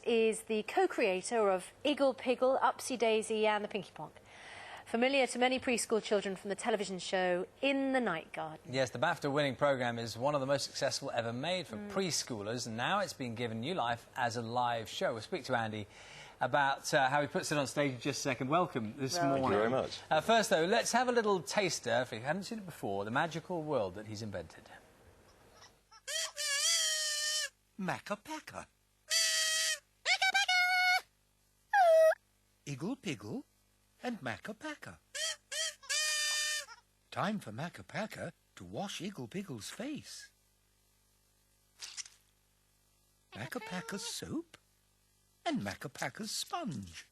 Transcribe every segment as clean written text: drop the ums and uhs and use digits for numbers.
is the co-creator of Iggle Piggle, Upsy Daisy and the Pinky Ponk. Familiar to many preschool children from the television show In the Night Garden. Yes, the BAFTA-winning programme is one of the most successful ever made for preschoolers, and now it's been given new life as a live show. We'll speak to Andy about how he puts it on stage in just a second. Welcome this morning. Thank you very much. First, though, let's have a little taster, if you hadn't seen it before, the magical world that he's invented. Macca-Pacca. Iggle Piggle and Macca-Pacca. Time for Macca-Pacca to wash Iggle Piggle's face. Macca-Pacca's soap and Macca-Pacca's sponge.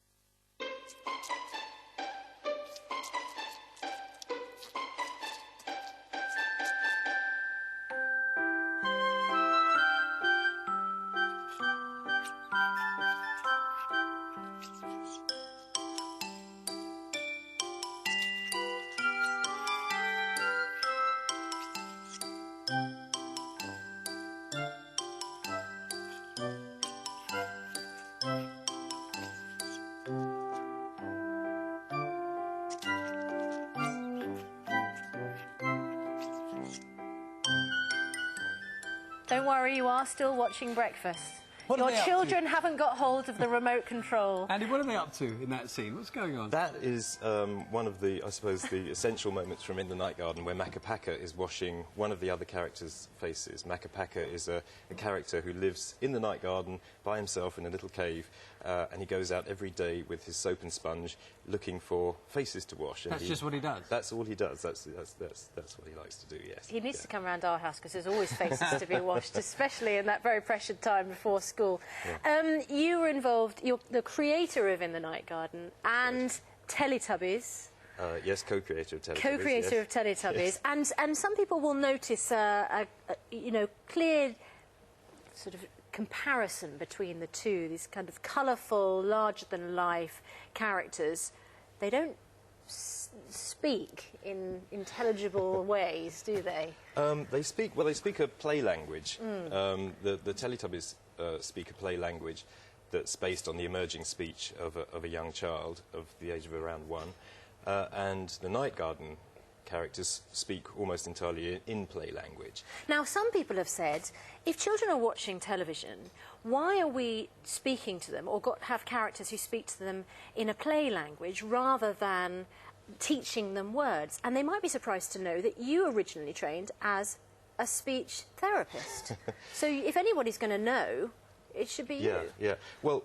Don't worry, you are still watching breakfast. What are Your they up children haven't got hold of the remote control. Andy, what are they up to in that scene? What's going on? That is one of the, I suppose, the essential moments from In the Night Garden, where Macca-Pacca is washing one of the other characters' faces. Macca-Pacca is a character who lives in the night garden by himself in a little cave, and he goes out every day with his soap and sponge looking for faces to wash. And That's just what he does? That's all he does. That's what he likes to do, yes. He needs to come round our house because there's always faces to be washed, especially in that very pressured time before school. Yeah. You were involved, you're the creator of In the Night Garden and Teletubbies. Yes, co-creator of Teletubbies. Co-creator yes. of Teletubbies. Yes. And some people will notice you know, clear sort of comparison between the two, these kind of colourful, larger-than-life characters. They don't speak in intelligible ways, do they? They speak a play language. The Teletubbies speak a play language that's based on the emerging speech of a young child of the age of around 1. And the Night Garden characters speak almost entirely in play language. Now, some people have said, if children are watching television, why are we speaking to them or have characters who speak to them in a play language rather than teaching them words? And they might be surprised to know that you originally trained as a speech therapist. So if anybody's going to know, it should be you. Yeah. Well,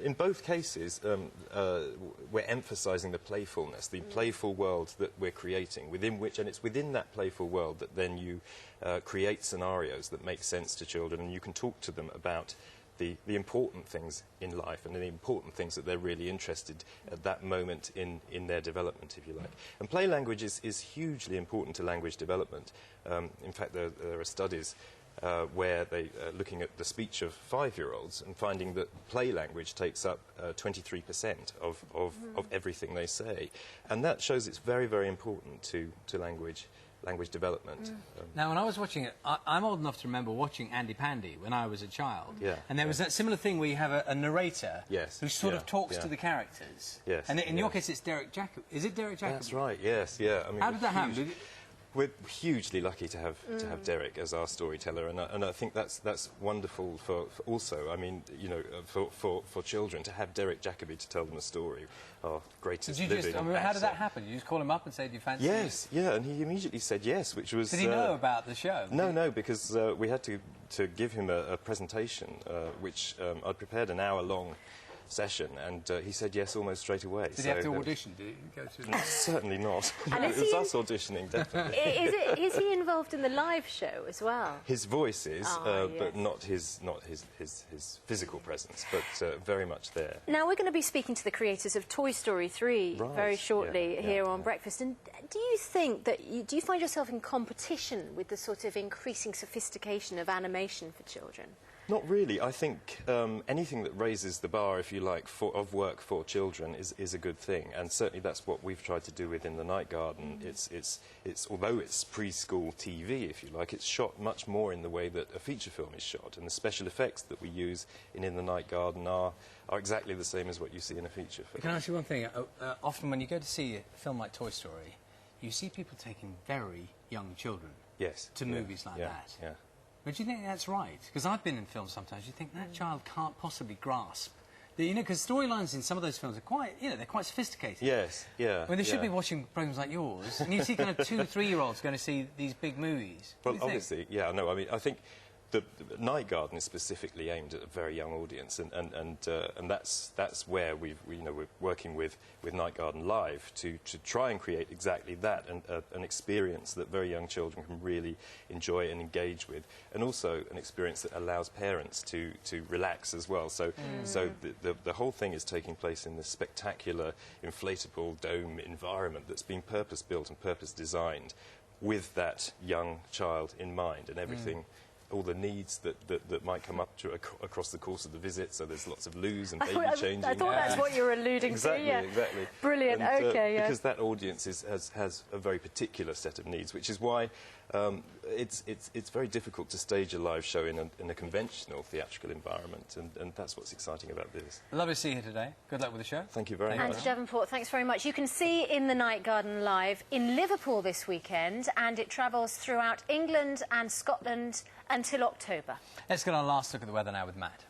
in both cases, we're emphasising the playfulness, the playful world that we're creating, within which, and it's within that playful world that then you create scenarios that make sense to children, and you can talk to them about the important things in life and the important things that they're really interested at that moment in their development, if you like. And play language is hugely important to language development. In fact, there are studies where they are looking at the speech of 5-year-olds and finding that play language takes up 23% of everything they say. And that shows it's very, very important to language development. Now, when I was watching it, I'm old enough to remember watching Andy Pandy when I was a child. Yeah. And there was that similar thing where you have a narrator who sort of talks to the characters. Yes. And in your case, it's Derek Jacobi. Is it Derek Jacobi? That's right, yes, yeah. I mean, how did that happen? We're hugely lucky to have Derek as our storyteller, and I think that's wonderful for also. I mean, you know, for children to have Derek Jacobi to tell them a story. Our greatest living. How did that happen? You just call him up and say, "Do you fancy?" Yes, yeah, and he immediately said yes, which was. Did he know about the show? No, because we had to give him a presentation, which I'd prepared an hour-long session, and he said yes almost straight away. Did he have to audition? Did he go to? Certainly not. And it was us auditioning, definitely. Is he involved in the live show as well? His voice is, yes. but not his physical presence, but very much there. Now, we're going to be speaking to the creators of Toy Story 3 very shortly here on Breakfast. And do you think that do you find yourself in competition with the sort of increasing sophistication of animation for children? Not really. I think anything that raises the bar, if you like, of work for children is a good thing, and certainly that's what we've tried to do within the Night Garden. It's although it's preschool TV, if you like, it's shot much more in the way that a feature film is shot, and the special effects that we use in the Night Garden are exactly the same as what you see in a feature film. Can I ask you one thing? Often when you go to see a film like Toy Story, you see people taking very young children to movies like that. Yeah. But do you think that's right? Because I've been in films sometimes, you think that child can't possibly grasp. You know, because storylines in some of those films are quite, you know, they're quite sophisticated. Yes, yeah. When they should be watching programmes like yours, and you see kind of 2- or 3-year-olds going to see these big movies. Well, obviously, yeah, no, I mean, I think the Night Garden is specifically aimed at a very young audience, and that's where we're working with Night Garden Live to try and create exactly that, an experience that very young children can really enjoy and engage with, and also an experience that allows parents to relax as well. So the whole thing is taking place in this spectacular inflatable dome environment that's been purpose-built and purpose-designed with that young child in mind, and everything. All the needs that might come up across the course of the visit, so there's lots of loos and baby changing. I thought that's what you were alluding to. Yeah. Exactly. Brilliant, and, okay, yeah. Because that audience has a very particular set of needs, which is why it's very difficult to stage a live show in a conventional theatrical environment, and that's what's exciting about this. Lovely to see you here today. Good luck with the show. Thank you very much. And to Devonport, thanks very much. You can see In the Night Garden Live in Liverpool this weekend, and it travels throughout England and Scotland until October. Let's get our last look at the weather now with Matt.